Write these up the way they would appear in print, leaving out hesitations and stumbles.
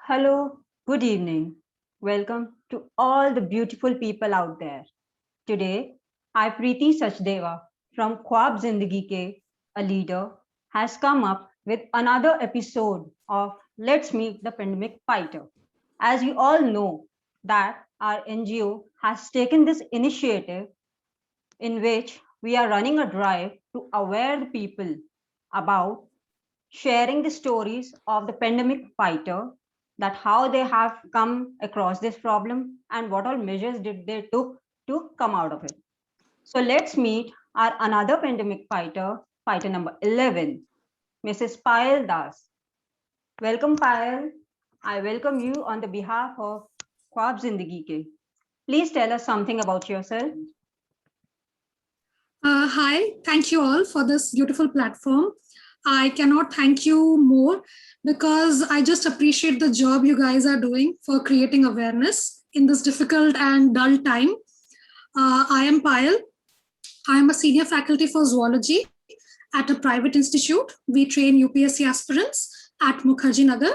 Hello, good evening. Welcome to all the beautiful people out there. Today, I, Preeti Sachdeva from Khwab Zindagi Ke, a leader, has come up with another episode of Let's Meet the Pandemic Fighter. As you all know, that our NGO has taken this initiative in which we are running a drive to aware the people about sharing the stories of the pandemic fighter, that how they have come across this problem and what all measures did they took to come out of it. So let's meet our another pandemic fighter, fighter number 11, Mrs. Payal Das. Welcome, Payal. I welcome you on the behalf of Khwab Zindagi Ke. Please tell us something about yourself. Hi, thank you all for this beautiful platform. I cannot thank you more because I just appreciate the job you guys are doing for creating awareness in this difficult and dull time. I am Payal. I am a senior faculty for zoology at a private institute. We train UPSC aspirants at Mukherjee Nagar.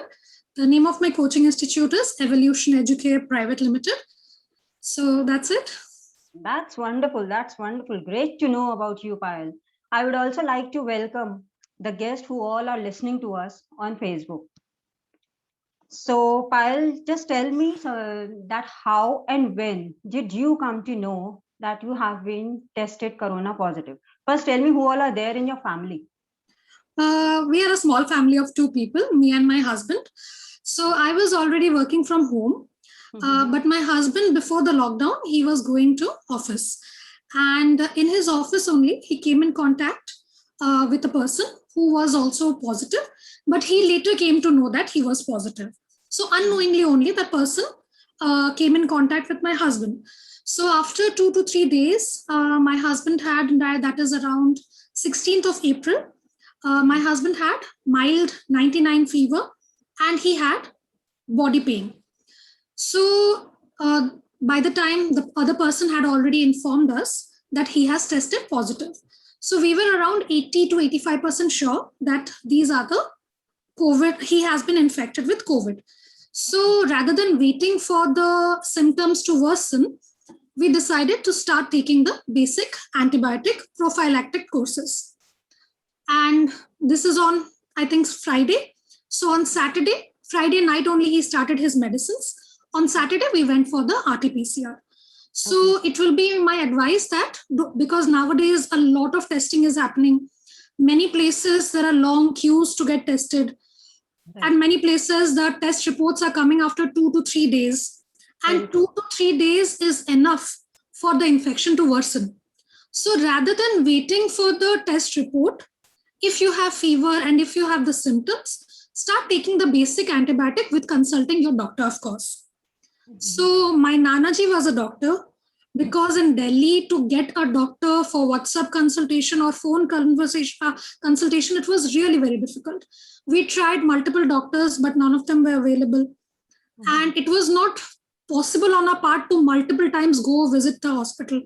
The name of my coaching institute is Evolution Educare Private Limited. So that's it. That's wonderful. That's wonderful. Great to know about you, Payal. I would also like to welcome the guests who all are listening to us on Facebook. So, Payal, just tell me that how and when did you come to know that you have been tested corona positive? First, tell me who all are there in your family. We are a small family of 2 people, me and my husband. So I was already working from home, but my husband, before the lockdown, he was going to office. And in his office only, he came in contact with a person who was also positive, but he later came to know that he was positive. So unknowingly only, the person came in contact with my husband. So after 2 to 3 days, my husband had died, that is around 16th of April. My husband had mild 99 fever and he had body pain. So by the time the other person had already informed us that he has tested positive. So we were around 80 to 85% sure that these are the COVID, he has been infected with COVID. So rather than waiting for the symptoms to worsen, we decided to start taking the basic antibiotic prophylactic courses. And this is on, I think, Friday. So on Saturday, Friday night only, he started his medicines. On Saturday, we went for the RT-PCR. So it will be my advice that because nowadays a lot of testing is happening, many places there are long queues to get tested. And many places the test reports are coming after 2 to 3 days. And 2 to 3 days is enough for the infection to worsen. So rather than waiting for the test report, if you have fever and if you have the symptoms, start taking the basic antibiotic with consulting your doctor, of course. So my Nanaji was a doctor because in Delhi to get a doctor for WhatsApp consultation or phone consultation, it was really very difficult. We tried multiple doctors, but none of them were available. And it was not possible on our part to multiple times go visit the hospital.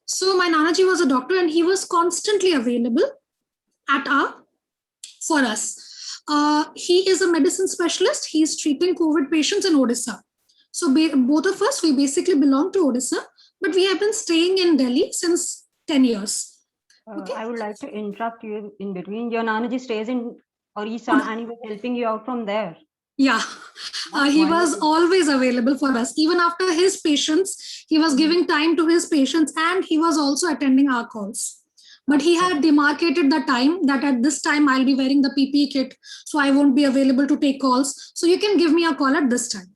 So my Nanaji was a doctor and he was constantly available for us. He is a medicine specialist. He's treating COVID patients in Odisha. So both of us, we basically belong to Odisha, but we have been staying in Delhi since 10 years. Okay. I would like to interrupt you in between. Your Nanaji stays in Orissa and he was helping you out from there. Yeah, he was always available for us. Even after his patients, he was giving time to his patients and he was also attending our calls. But he had demarcated the time that at this time I'll be wearing the PPE kit, so I won't be available to take calls. So you can give me a call at this time.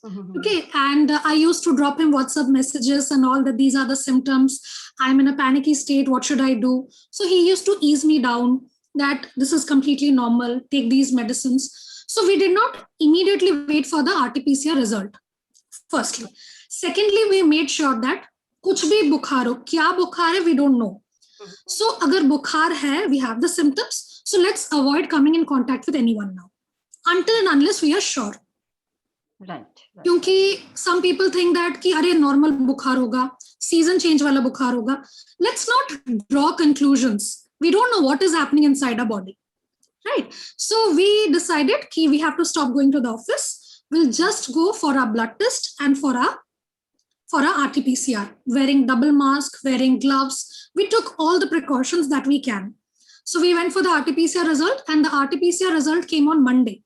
Okay, and I used to drop him WhatsApp messages and all that. These are the symptoms. I'm in a panicky state. What should I do? So he used to ease me down that this is completely normal. Take these medicines. So we did not immediately wait for the RT-PCR result. Firstly. Secondly, we made sure that kuch bhi bukhar ho, kya bukhar hai, we don't know. So agar bukhar hai, we have the symptoms. So let's avoid coming in contact with anyone now. Until and unless we are sure. Right. क्योंकि some people think that कि अरे normal बुखार होगा, season change वाला बुखार होगा. Let's not draw conclusions. We don't know what is happening inside our body, right? So we decided कि we have to stop going to the office. will just go for a blood test and for a RT-PCR, wearing double mask, wearing gloves. We took all the precautions that we can. So we went for the RT-PCR result, and the RT-PCR result came on Monday,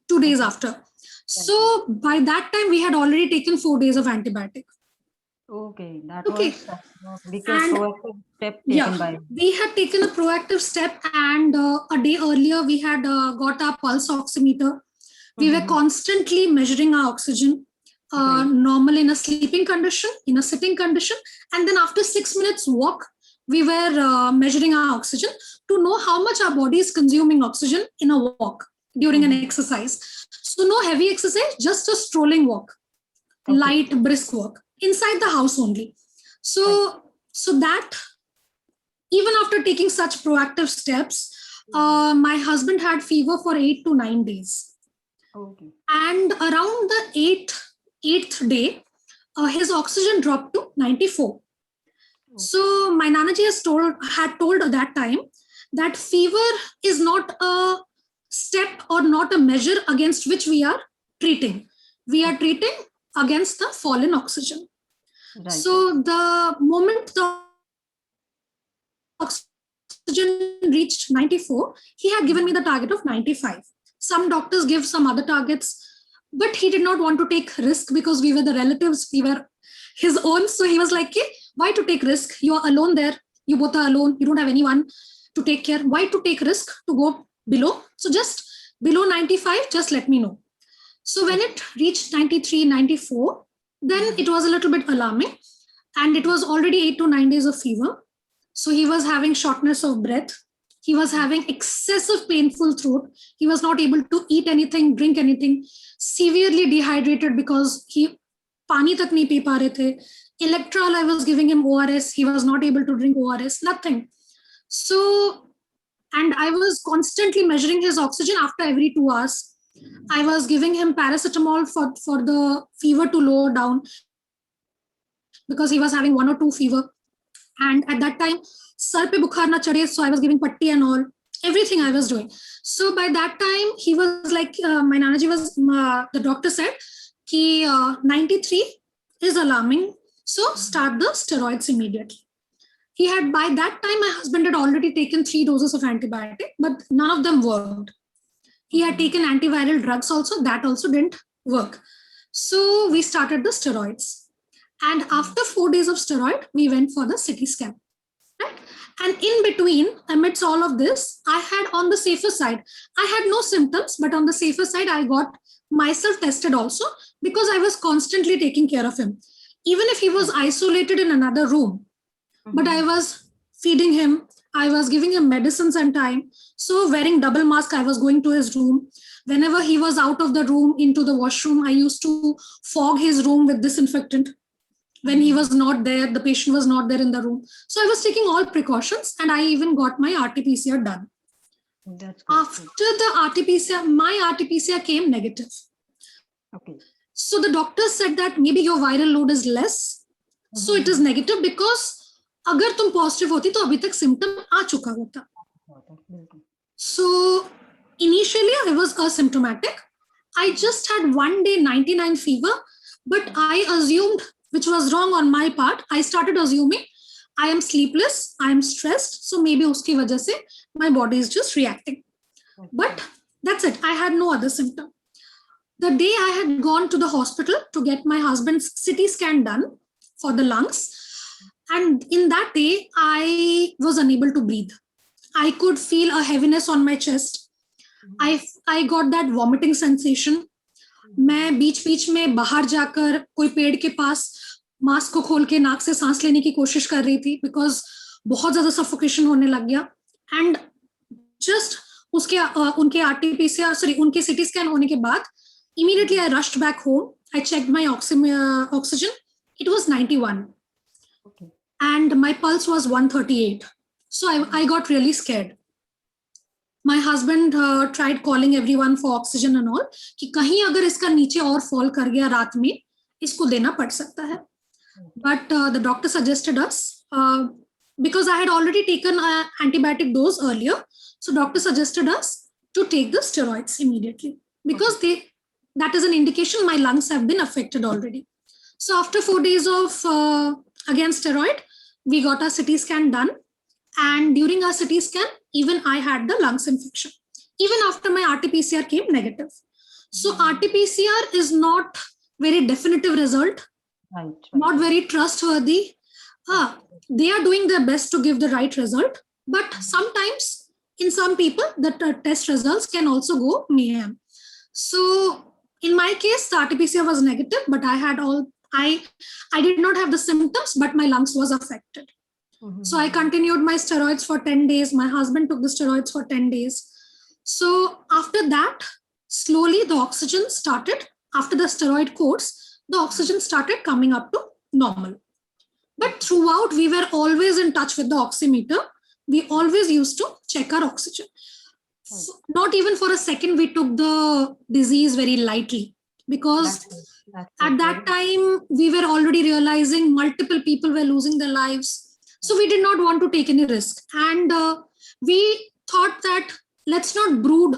2 days after. So by that time, we had already taken 4 days of antibiotic. Okay, that Okay. was because And proactive step taken by. we had taken a proactive step, and a day earlier, we had got our pulse oximeter. We were constantly measuring our oxygen, normal in a sleeping condition, in a sitting condition. And then after 6 minutes walk, we were measuring our oxygen to know how much our body is consuming oxygen in a walk during an exercise. So no heavy exercise, just a strolling walk, light, brisk walk inside the house only. So that even after taking such proactive steps, my husband had fever for 8 to 9 days. Okay. And around the eighth day, his oxygen dropped to 94. So my Nanaji had told at that time that fever is not a step or not a measure against which we are treating. We are treating against the fall in oxygen. Right. So the moment the oxygen reached 94, he had given me the target of 95. Some doctors give some other targets, but he did not want to take risk because we were the relatives, we were his own. So he was like, why to take risk? You are alone there. You both are alone. You don't have anyone to take care. Why to take risk to go below? So just below 95, just let me know. So when it reached 93, 94, then it was a little bit alarming. And it was already 8 to 9 days of fever. So he was having shortness of breath. He was having excessive painful throat. He was not able to eat anything, drink anything, severely dehydrated because he pani tak nahi pi pa rahe the. Electrol, I was giving him ORS. He was not able to drink ORS, nothing. So, and I was constantly measuring his oxygen after every 2 hours. I was giving him paracetamol for the fever to lower down because he was having 1 or 2 fever. And at that time, sar pe bukhar na chade, so I was giving patti and all, everything I was doing. So by that time, he was like, my Nanaji was, the doctor said, ki 93 is alarming. So start the steroids immediately. He had, by that time, my husband had already taken 3 doses of antibiotic, but none of them worked. He had taken antiviral drugs also, that also didn't work. So we started the steroids. And after 4 days of steroid, we went for the CT scan. Right? And in between, amidst all of this, I had on the safer side, I had no symptoms, but on the safer side, I got myself tested also because I was constantly taking care of him. Even if he was isolated in another room, but I was feeding him, I was giving him medicines and time. So wearing double mask, I was going to his room. Whenever he was out of the room into the washroom, I used to fog his room with disinfectant. When he was not there, the patient was not there in the room. So I was taking all precautions, and I even got my RT-PCR done. That's good. After the RT-PCR, my RT-PCR came negative. Okay. So the doctor said that maybe your viral load is less. So it is negative because अगर तुम positive होती तो अभी तक symptom आ चुका होता. So initially I was asymptomatic. I just had 1 day 99 fever, but I assumed, which was wrong on my part, I started assuming I am sleepless, I am stressed, so maybe uski wajah se my body is just reacting. But that's it. I had no other symptom. The day I had gone to the hospital to get my husband's CT scan done for the lungs, and in that day, I was unable to breathe. I could feel a heaviness on my chest. I got that vomiting sensation. मैं बीच में बाहर जाकर कोई पेड़ के पास mask को खोल के नाक से सांस लेने की कोशिश कर रही थी because बहुत ज्यादा सफोकेशन होने लग गया. And just उनके RT-PCR, उनके CT scan होने के बाद, immediately I rushed back home. I checked my oxygen. It was 91. Okay. And my pulse was 138. So I got really scared. My husband tried calling everyone for oxygen and all, कि कहीं अगर इसका नीचे और fall कर गया रात में, इसको देना पड़ सकता है. But the doctor suggested us, because I had already taken an antibiotic dose earlier, so doctor suggested us to take the steroids immediately because that is an indication my lungs have been affected already. So after 4 days of again steroid, we got our CT scan done. And during our CT scan, even I had the lungs infection. Even after my RT-PCR came negative. So RT-PCR is not very definitive result, Right. not very trustworthy. They are doing their best to give the right result, but sometimes in some people the test results can also go mayhem. So in my case, the RT-PCR was negative, but I did not have the symptoms, but my lungs was affected. So I continued my steroids for 10 days. My husband took the steroids for 10 days. So after that, slowly the oxygen started, after the steroid course, the oxygen started coming up to normal. But throughout, we were always in touch with the oximeter. We always used to check our oxygen. So not even for a second we took the disease very lightly, because at that time we were already realizing multiple people were losing their lives. So we did not want to take any risk. And we thought that let's not brood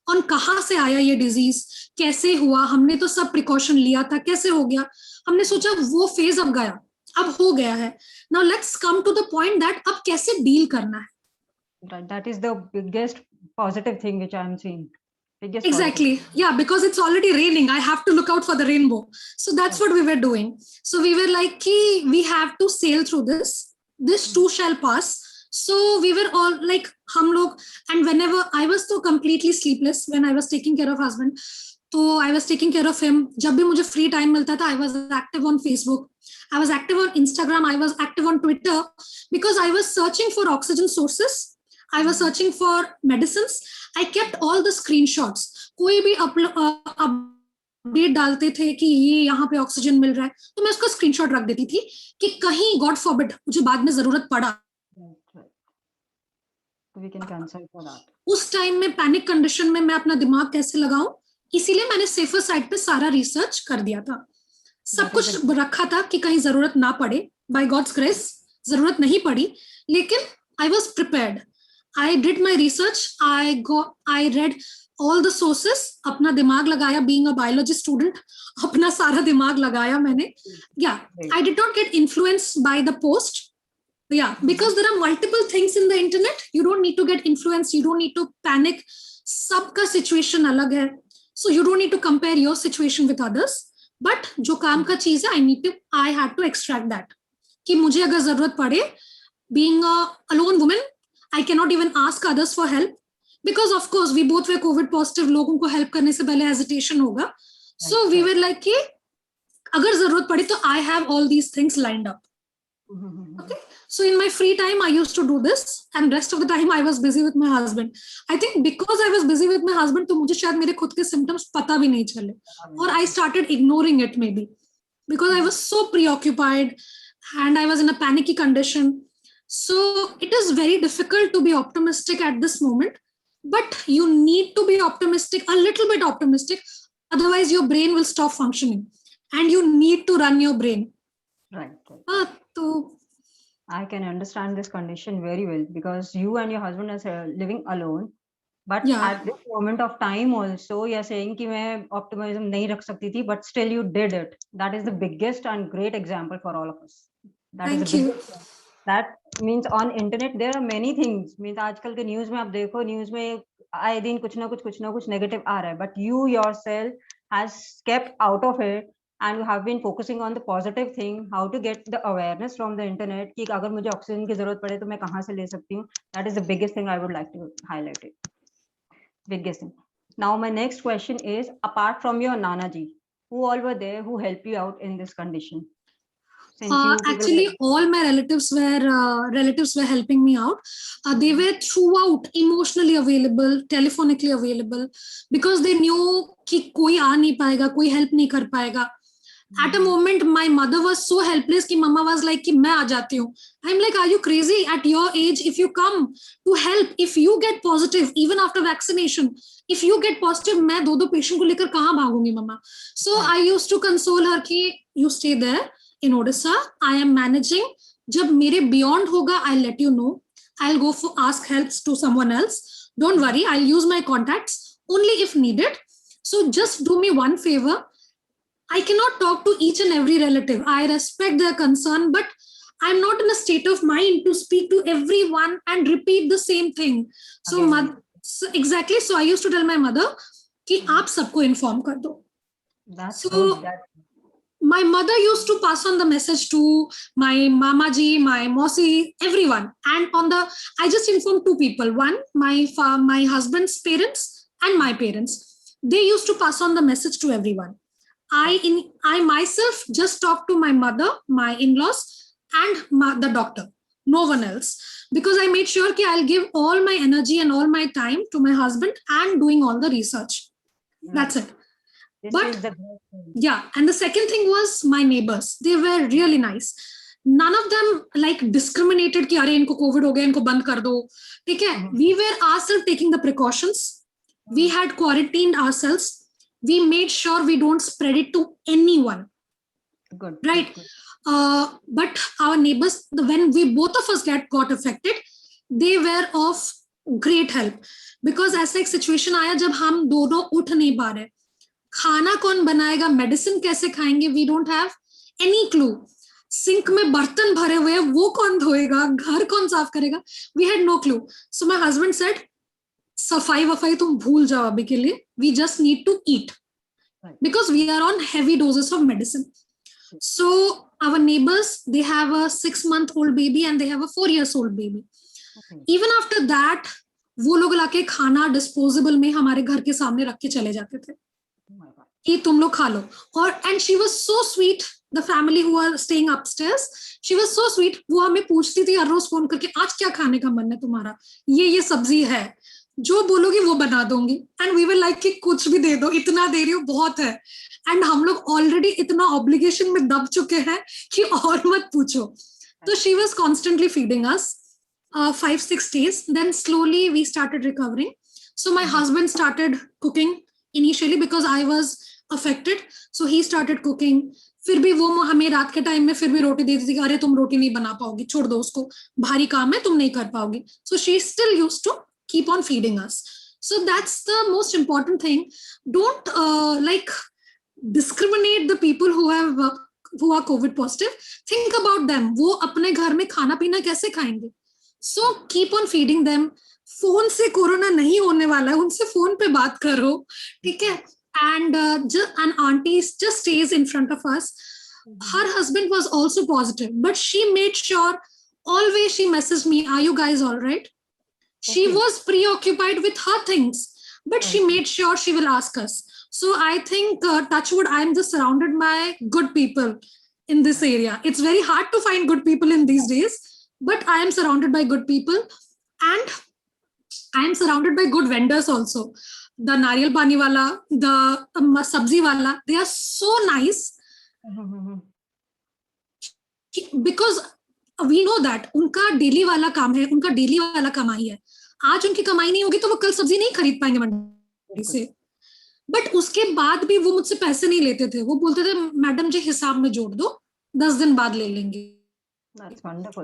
on कहाँ से आया ये disease, कैसे हुआ, हमने तो सब precaution लिया था, कैसे हो गया. हमने सोचा वो phase अब गया, अब हो गया है. Now let's come to the point that अब कैसे deal करना है. That is the biggest positive thing which I'm seeing. Exactly. Yeah, because it's already raining. I have to look out for the rainbow. So that's what we were doing. So we were like, we have to sail through this. This too shall pass. So we were all like, hum log, and whenever I was so completely sleepless when I was taking care of husband, so I was taking care of him. जब भी मुझे free time मिलता था, I was active on Facebook. I was active on Instagram. I was active on Twitter, because I was searching for oxygen sources. I was searching for medicines. I kept all the screenshots. कोई भी update डालते थे कि ये यहाँ पे oxygen मिल रहा है, तो मैं उसका स्क्रीनशॉट रख देती थी कि कहीं गॉड फॉरबिड मुझे बाद में जरूरत पड़ा. We can cancel for that. उस टाइम में पैनिक कंडीशन में मैं अपना दिमाग कैसे लगाऊं, इसीलिए मैंने सेफर साइड पे सारा रिसर्च कर दिया था. सब कुछ रखा था कि कहीं जरूरत ना पड़े. बाय गॉड्स ग्रेस जरूरत नहीं पड़ी, लेकिन I was prepared. I did my research. I read all the sources. अपना दिमाग लगाया. Being a biology student, अपना सारा दिमाग लगाया मैंने. Yeah, I did not get influenced by the post. Yeah, because there are multiple things in the internet. You don't need to get influenced. You don't need to panic. सबका situation अलग है. So you don't need to compare your situation with others. But जो काम का चीज है, I had to extract that. कि मुझे अगर जरूरत पड़े, being a alone woman, I cannot even ask others for help, because of course we both were COVID positive. लोगों को help करने से पहले hesitation होगा. So we were like कि अगर जरूरत पड़ी तो I have all these things lined up. Okay. So in my free time I used to do this, and rest of the time I was busy with my husband. I think because I was busy with my husband, तो मुझे शायद मेरे खुद के symptoms पता भी नहीं चले, or I started ignoring it maybe, because I was so preoccupied and I was in a panicky condition. So it is very difficult to be optimistic at this moment, but you need to be optimistic, a little bit optimistic, otherwise your brain will stop functioning, and you need to run your brain. Right. So I can understand this condition very well, because you and your husband are living alone. But at this moment of time also, you're saying कि मैं optimism नहीं रख सकती थी, but still you did it. That is the biggest and great example for all of us. Thank you. That means on internet there are many things. Means आजकल के news में आप देखो, news में आए दिन कुछ ना कुछ negative आ रहा है, but you yourself has kept out of it, and you have been focusing on the positive thing, how to get the awareness from the internet कि अगर मुझे ऑक्सीजन की जरूरत पड़े तो मैं कहाँ से ले सकती हूँ. That is the biggest thing I would like to highlight it. Biggest thing. Now my next question is, apart from your Nana ji, who all were there who helped you out in this condition? Actually, all my relatives were helping me out. They were throughout emotionally available, telephonically available, because they knew कि कोई आ नहीं पाएगा, कोई help नहीं कर पाएगा. At a moment, my mother was so helpless कि mama was like कि मैं आ जाती हूँ. I'm like, are you crazy? At your age, if you come to help, if you get positive, even after vaccination, if you get positive, मैं दो patient को लेकर कहाँ भागूंगी mama? So I used to console her कि you stay there. In Odisha, I am managing. जब मेरे beyond होगा, I'll let you know. I'll go for ask help to someone else. Don't worry, I'll use my contacts only if needed. So just do me one favor. I cannot talk to each and every relative. I respect their concern, but I'm not in a state of mind to speak to everyone and repeat the same thing. So, Again. so exactly. So I used to tell my mother कि आप सबको inform कर दो. That's So good. my mother used to pass on the message to my mama ji, my mosi, everyone. And on the, I just informed two people. One, my husband's parents and my parents. They used to pass on the message to everyone. I myself just talked to my mother, my in-laws, and the doctor. No one else, because I made sure that I'll give all my energy and all my time to my husband and doing all the research. That's it. But yeah, and the second thing was my neighbors. They were really nice. None of them like discriminated कि अरे इनको COVID हो गया, इनको बंद कर दो. ठीक है? We were ourselves taking the precautions. We had quarantined ourselves. We made sure we don't spread it to anyone. Good. Right. Good. But our neighbors, when we both of us got affected, they were of great help. Because ऐसा एक situation आया जब हम दोनों उठ नहीं पा रहे. खाना कौन बनाएगा, मेडिसिन कैसे खाएंगे, we don't have any clue. Sink में बर्तन भरे हुए हैं, वो कौन धोएगा, घर कौन साफ करेगा, we had no clue. So my husband said, सफाई वफाई तुम भूल जाओ अभी के लिए, we just need to eat. Because we are on heavy doses of medicine. So our neighbors, they have a 6-month-old baby and they have a 4-year-old baby. Even after that, वो लोग लाके खाना डिस्पोजेबल में हमारे घर के सामने रख के चले जाते थे कि तुम लोग खा लो. और and she was so sweet. The family who are staying upstairs, she was so sweet. वो हमें पूछती थी हर रोज फोन करके, आज क्या खाने का मन है तुम्हारा, ये सब्जी है, जो बोलोगी वो बना दूंगी. एंड वी वर लाइक कि कुछ भी दे दो, इतना दे रही हो बहुत है. एंड हम लोग ऑलरेडी इतना ऑब्लिगेशन में दब चुके हैं कि और मत पूछो. तो she was constantly feeding us 5-6 days. Then slowly we started recovering. So my husband started cooking initially because I was affected. So he started cooking. फिर भी वो हमें रात के टाइम में फिर भी रोटी देती थी कि अरे तुम रोटी नहीं बना पाओगी, छोड़ दो उसको, भारी काम है, तुम नहीं कर पाओगी. So she still used to keep on feeding us. So that's the most important thing. Don't like discriminate the people who are COVID positive. Think about them. वो अपने घर में खाना पीना कैसे खाएंगे. So keep on feeding them. Phone से corona नहीं होने वाला है, उनसे फोन पे बात करो, ठीक है. And an auntie just stays in front of us. Her husband was also positive, but she made sure always she messaged me, are you guys all right? She was preoccupied with her things, but she made sure she will ask us. So I think touchwood, I'm just surrounded by good people in this area. It's very hard to find good people in these days, but I am surrounded by good people, and I am surrounded by good vendors also. The nariyal pani wala, the sabzi wala, they are so nice. Because we know that उनका daily वाला काम है, उनका daily वाला कमाई है. आज उनकी कमाई नहीं होगी तो वो कल सब्जी नहीं खरीद पाएंगे मंडी से. बट उसके बाद भी वो मुझसे पैसे नहीं लेते थे. वो बोलते थे मैडम जी हिसाब में जोड़ दो, 10 दिन बाद ले लेंगे.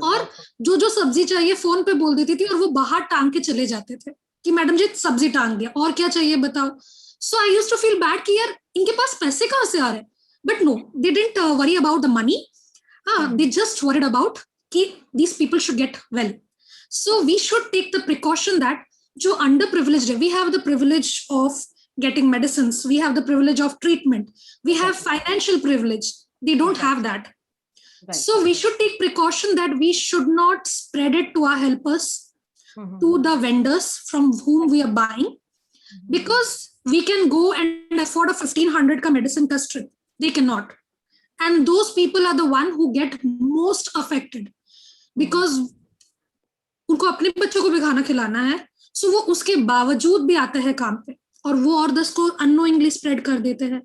और जो सब्जी चाहिए फोन पे बोल देती थी और वो बाहर टांग के चले जाते थे कि मैडम जी सब्जी टांग दिया, और क्या चाहिए बताओ. So I used to feel bad कि यार इनके पास पैसे कहाँ से आ रहे हैं. But no, they didn't worry about the money. They just worried about कि these people should get well. So we should take the precaution that जो underprivileged है, we have the privilege of getting medicines, we have the privilege of treatment, we have financial privilege. They don't have that. Right. So we should take precaution that we should not spread it to our helpers, to the vendors from whom we are buying, because we can go and afford a 1500 ka medicine ka strip. They cannot. And those people are the one who get most affected because उनको अपने बच्चों को भी खाना खिलाना है. So वो उसके बावजूद भी आते हैं काम पे और वो और 10 को अननोइंगली स्प्रेड कर देते हैं.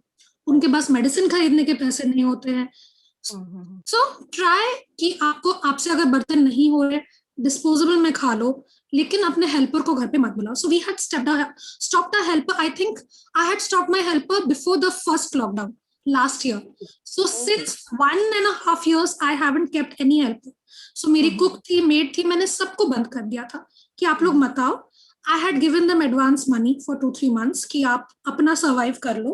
उनके पास मेडिसिन खरीदने के पैसे नहीं होते हैं. So try कि आपसे अगर बर्तन नहीं हो रहे, डिस्पोजेबल में खा लो, लेकिन अपने हेल्पर को घर पे मत बुलाओ. So we had stopped our helper. I think I had stopped my helper before the first lockdown last year. So since 1.5 years I haven't kept any helper. So मेरी कुक थी, मेड थी, मैंने सबको बंद कर दिया था कि आप लोग मत आओ. I had given them advance money for 2-3 months कि आप अपना survive कर लो.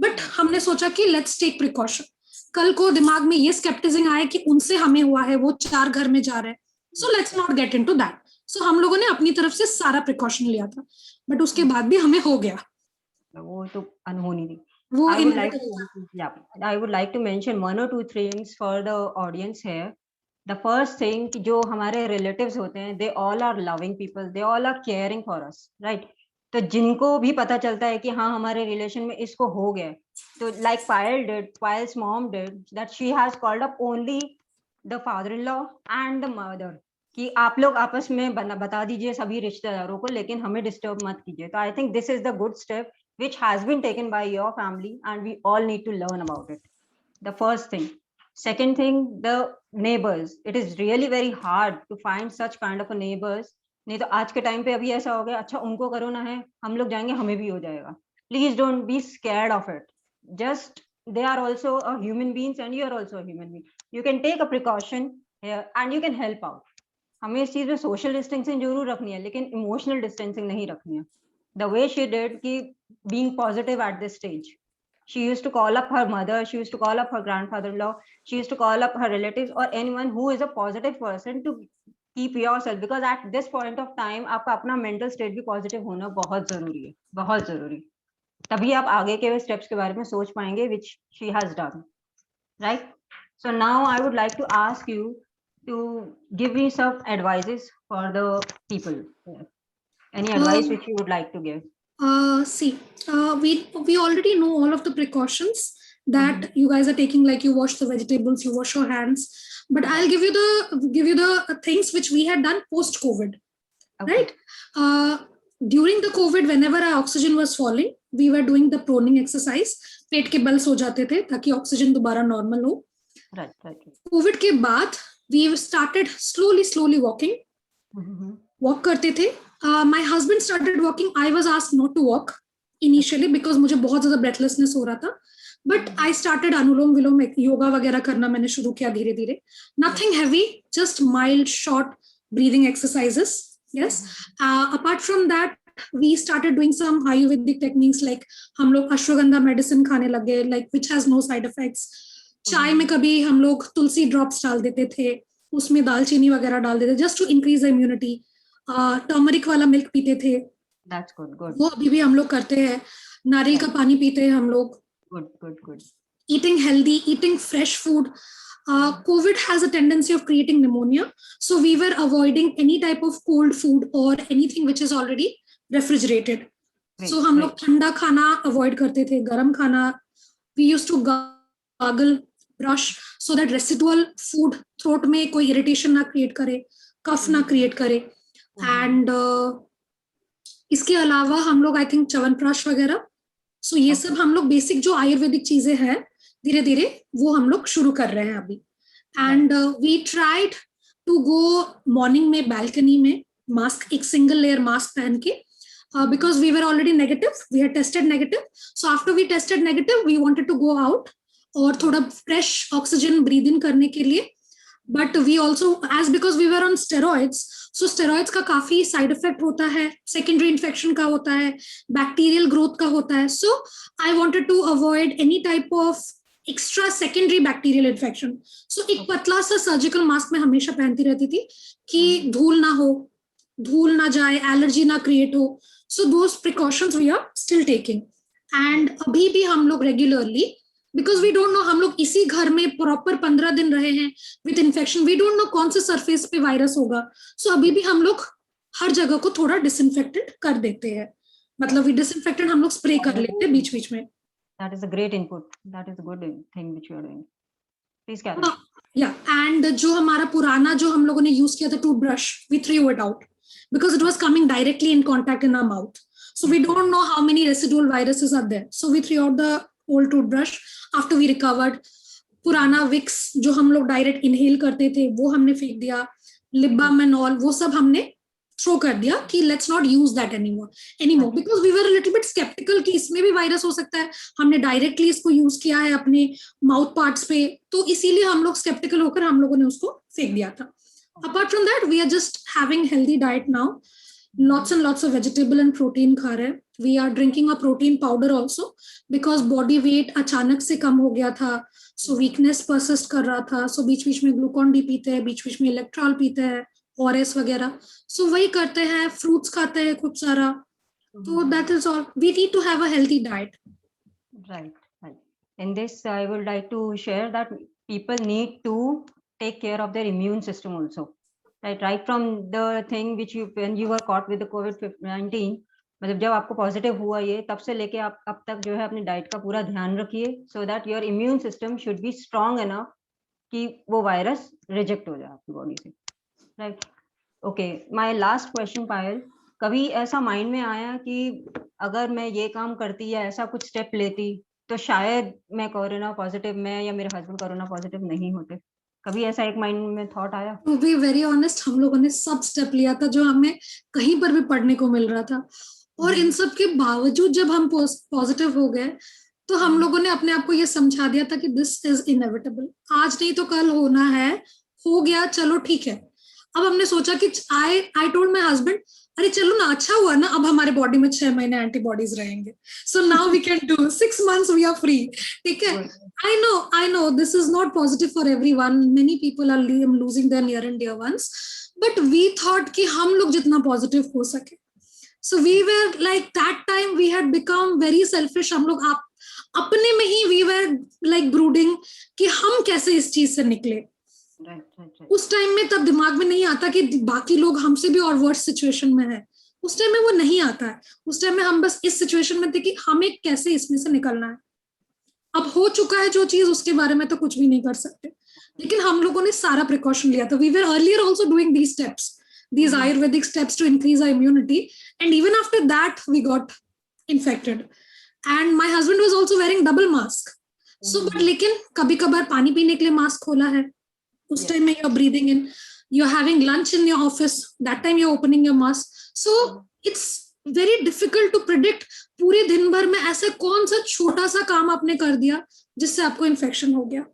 But हमने सोचा कि let's take precaution. कल को दिमाग में ये skepticism आए कि उनसे हमें हुआ है, वो 4 घर में जा रहे हैं. So let's not get into that. So हम लोगों ने अपनी तरफ से सारा precaution लिया था. But उसके बाद भी हमें हो गया. वो तो अनहोनी थी. वो I would like to mention 1 or 2 things for the audience here. The first thing कि जो हमारे relatives होते हैं, they all are loving people, they all are caring for us, right? तो जिनको भी पता चलता है कि हाँ हमारे relation में इसको हो गया, तो like Payal's mom did, that she has called up only the father-in-law and the mother कि आप लोग आपस में बता दीजिए सभी रिश्तेदारों को, लेकिन हमें disturb मत कीजिए. तो I think this is the good step which has been taken by your family, and we all need to learn about it. The first thing. Second thing, the neighbors. It is really very hard to find such kind of a neighbors. नहीं तो आज के time पे अभी ऐसा हो गया, अच्छा उनको कोरोना है, हम लोग जाएंगे हमें भी हो जाएगा. Please don't be scared of it. Just they are also a human beings and you are also a human being. You can take a precaution here and you can help out. हमें इस चीज में social distancing जरूर रखनी है, लेकिन emotional distancing नहीं रखनी है. The way she did, कि being positive at this stage. She used to call up her mother, she used to call up her grandfather-in-law, she used to call up her relatives or anyone who is a positive person to keep yourself, because at this point of time आपका अपना mental state भी positive होना बहुत जरूरी है, बहुत जरूरी. तभी आप आगे के steps के बारे में सोच पाएंगे, which she has done, right? So now I would like to ask you to give me some advices for the people. Any advice which you would like to give? We already know all of the precautions that you guys are taking, like you wash the vegetables, you wash your hands. But I'll give you the things which we had done post COVID, right? During the COVID, whenever our oxygen was falling, we were doing the proning exercise. पेट के बल सो जाते थे ताकि oxygen दोबारा normal हो. Covid के बाद we started slowly walking. Walk करते थे. My husband started walking. I was asked not to walk initially because मुझे बहुत ज़्यादा breathlessness हो रहा था. But I started अनुलोम विलोम योगा वगैरह करना मैंने शुरू किया धीरे धीरे. Nothing heavy, just mild, short breathing exercises. Yes. Apart from that, we started doing some Ayurvedic techniques, like हम लोग अश्वगंधा medicine खाने लगे, like which has no side effects. चाय में कभी हम लोग तुलसी drops डाल देते थे, उसमें दालचीनी वगैरह डाल देते, just to increase the immunity. Turmeric वाला मिल्क पीते थे. That's good. वो अभी भी हम लोग करते हैं. नारियल का पानी पीते हैं हम लोग. Good. Eating healthy, eating fresh food. COVID has a tendency of creating pneumonia, so we were avoiding any type of cold food or anything which is already refrigerated. So हम लोग ठंडा खाना avoid करते थे, गरम खाना. We used to gargle, brush, so that residual food throat में कोई irritation ना create करे, cough ना create करे. एंड इसके अलावा हम लोग आई थिंक च्यवनप्राश वगैरह, सो ये सब हम लोग बेसिक जो आयुर्वेदिक चीजें हैं धीरे धीरे वो हम लोग शुरू कर रहे हैं अभी. And we tried to go morning में बालकनी में मास्क, एक सिंगल लेयर मास्क पहन के, because we were already negative, we had tested negative. So after we tested negative we wanted to go out और थोड़ा फ्रेश ऑक्सीजन ब्रीद इन करने के लिए. But we also as because we were on steroids, so steroids का काफी side effect होता है, secondary infection का होता है, बैक्टीरियल ग्रोथ का होता है. So I wanted to avoid any type of extra secondary bacterial infection. So एक पतला सा सर्जिकल मास्क में हमेशा पहनती रहती थी कि धूल ना हो, धूल ना जाए, एलर्जी ना क्रिएट हो. So those precautions we are still taking. And अभी भी हम लोग regularly, because we don't know, हम लोग इसी घर में प्रॉपर 15 दिन रहे हैं with infection, we don't know कौन से सरफेस पे वायरस होगा. सो अभी भी हम लोग हर जगह को थोड़ा डिसइंफेक्टेड कर देते हैं, मतलब वी डिसइंफेक्टेड हम लोग स्प्रे कर लेते हैं बीच बीच में. That is a great input. That is a good thing which you are doing. Please carry on. Yeah, and जो हमारा पुराना जो हम लोगों ने यूज किया था toothbrush, we threw it out because it was coming directly in contact in our mouth. So we don't know how many residual viruses are there. So we threw out the old toothbrush after we recovered. पुराना Vicks जो हम लोग direct inhale करते थे वो हमने फेंक दिया. लिप बाम एंड ऑल वो सब हमने थ्रो कर दिया कि let's not use that anymore because we were a little bit sceptical कि इसमें भी वायरस हो सकता है. हमने डायरेक्टली इसको यूज किया है अपने माउथ पार्ट्स पे, तो इसीलिए हम लोग स्केप्टिकल होकर हम लोगों ने उसको फेंक दिया था. Apart from that we are just having healthy diet now. lots and lots of vegetable and protein खा रहे हैं. We are drinking a protein powder also because body weight अचानक से कम हो गया था. So weakness persist कर रहा था. So बीच बीच में ग्लूकॉन डी पीते हैं, बीच बीच में इलेक्ट्रॉल पीते हैं, ORS वगैरह. So वही करते हैं, फ्रूट्स खाते हैं खूब सारा. So that is all. We need to have a healthy diet. Right. In this, I would like to share that people need to take care of their immune system also. Right from the thing which when you were caught with the COVID-19, मतलब जब आपको positive हुआ ये, तब से लेके आप अब तक जो है अपनी डाइट का पूरा ध्यान रखिए, so that your immune system should be strong enough कि वो वायरस रिजेक्ट हो जाए आपकी बॉडी से. Right. Okay, my last question Payal, कभी ऐसा माइंड में आया कि अगर मैं ये काम करती या ऐसा कुछ स्टेप लेती तो शायद मैं कोरोना पॉजिटिव, मैं या मेरे हस्बैंड कोरोना पॉजिटिव नहीं होते? कभी ऐसा एक माइंड में थॉट आया? टू बी वेरी ऑनेस्ट, हम लोगों ने सब स्टेप लिया था जो हमें कहीं पर भी पढ़ने को मिल रहा था, और इन सब के बावजूद जब हम पॉजिटिव हो गए तो हम लोगों ने अपने आप को ये समझा दिया था कि दिस इज इनएविटेबल. आज नहीं तो कल होना है, हो गया, चलो ठीक है. अब हमने सोचा कि आई टोल्ड माय हस्बैंड, अरे चलो ना, अच्छा हुआ ना, अब हमारे बॉडी में 6 महीने एंटीबॉडीज रहेंगे. So now we can do 6 months, we are free. ठीक है. I know this is not positive for everyone. Many people are losing their near and dear ones, but we thought कि हम लोग जितना positive हो सके. So we were like that time we had become very selfish. हम लोग अपने में ही we were like brooding कि हम कैसे इस चीज से निकले. right. उस टाइम में तब दिमाग में नहीं आता कि बाकी लोग हमसे भी और वर्स सिचुएशन में है. उस टाइम में वो नहीं आता है. उस टाइम में हम बस इस सिचुएशन में थे कि हमें कैसे इसमें से निकलना है. अब हो चुका है जो चीज, उसके बारे में तो कुछ भी नहीं कर सकते, लेकिन हम लोगों ने सारा प्रिकॉशन लिया था. We were earlier also doing these steps, these Ayurvedic steps to increase our immunity, and even after that we got infected, and my husband was also wearing double mask. So but लेकिन कभी कभार पानी पीने के लिए mask खोला है. उस टाइम में you're breathing in, you're having lunch in your office, that time you're opening your mask. So it's very difficult to predict पूरे दिन भर में ऐसे कौन सा छोटा सा काम आपने कर दिया जिससे आपको इन्फेक्शन हो गया.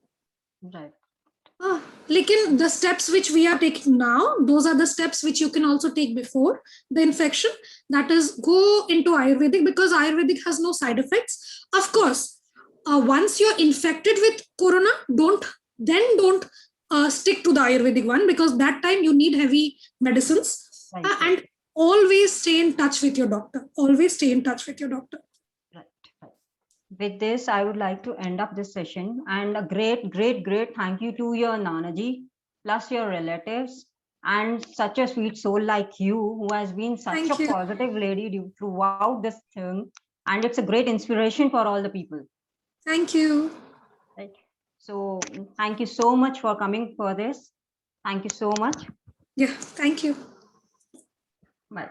लेकिन the steps which we are taking now, those are the steps which you can also take before the infection. That is, go into Ayurvedic because Ayurvedic has no side effects. Of course, once you're infected with corona, don't stick to the Ayurvedic one, because that time you need heavy medicines. And always stay in touch with your doctor. Always stay in touch with your doctor. Right. With this, I would like to end up this session, and a great thank you to your Nanaji plus your relatives and such a sweet soul like you who has been such a positive lady throughout this thing, and it's a great inspiration for all the people. Thank you. Right. So thank you so much for coming for this. Thank you so much. Yeah, thank you. Bye.